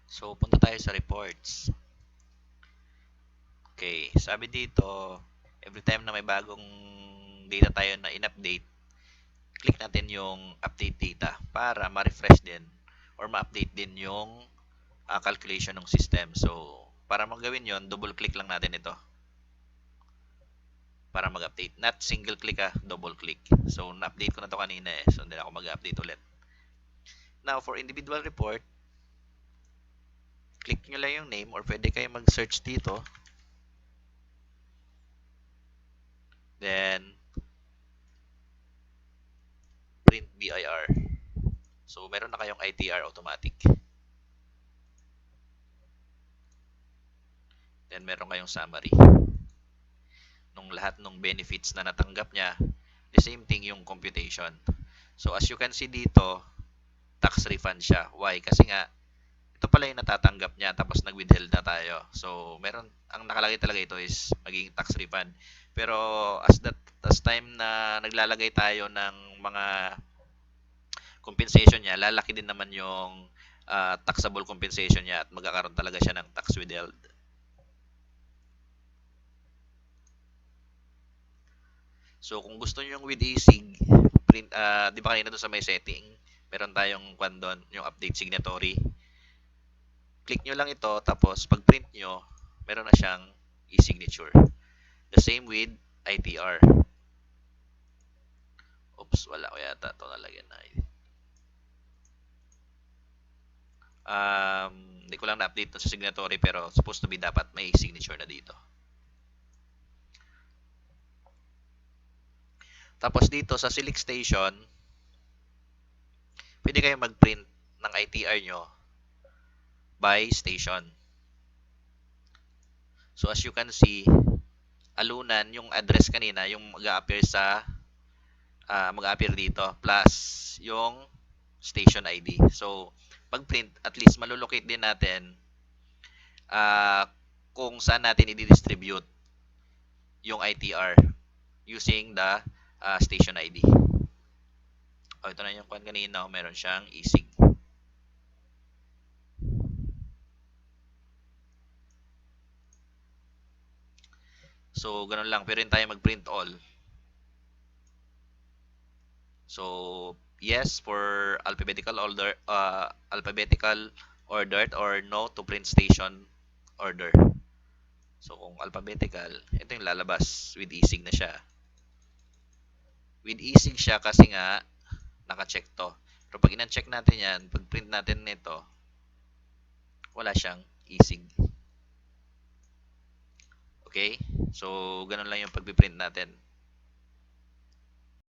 So, punta tayo sa reports. Okay, sabi dito, every time na may bagong data tayo na in-update, click natin yung update data para ma-refresh din or ma-update din yung calculation ng system. So, para magawin yon, double click lang natin ito para mag-update. Not single click double click. So, na-update ko na to kanina So, hindi na ako mag-update ulit. Now, for individual report, click nyo lang yung name or pwede kayo mag-search dito. Then, print BIR. So, meron na kayong ITR automatic. Then, meron kayong summary. Nung lahat ng benefits na natanggap niya, the same thing yung computation. So, as you can see dito, tax refund siya. Why? Kasi nga, ito pala yung natatanggap niya tapos nag-withheld na tayo. So, meron, ang nakalagay talaga ito is magiging tax refund. Pero, as time na naglalagay tayo ng mga compensation niya, lalaki din naman yung taxable compensation niya at magkakaroon talaga siya ng tax withheld. So, kung gusto niyo yung with e-sig, print, di ba kanina doon sa may setting, meron tayong kwan doon, yung update signatory. Click nyo lang ito, tapos pag print nyo, meron na siyang e-signature. The same with ITR. Oops, wala ko yata ito nalagyan na. Hindi ko lang na-update sa signatory pero supposed to be dapat may signature na dito. Tapos dito sa select station, pwede kayo mag-print ng ITR nyo by station. So as you can see, alunan yung address kanina, yung mag-a-appear mag-a-appear dito plus yung station ID. So pag print, at least malulocate din natin kung saan natin i-distribute yung ITR using the station ID. Ito na yung kwan kanina, meron siyang e-sig. So, ganun lang. Pero yun tayo mag-print all. So, yes for alphabetical ordered or no to print station order. So, kung alphabetical, ito yung lalabas with e-sig na siya. With e-sig siya kasi nga naka-check to. Pero pag in-check natin yan, pag print natin nito, wala siyang e-sig. Okay? So, ganun lang yung pag-print natin.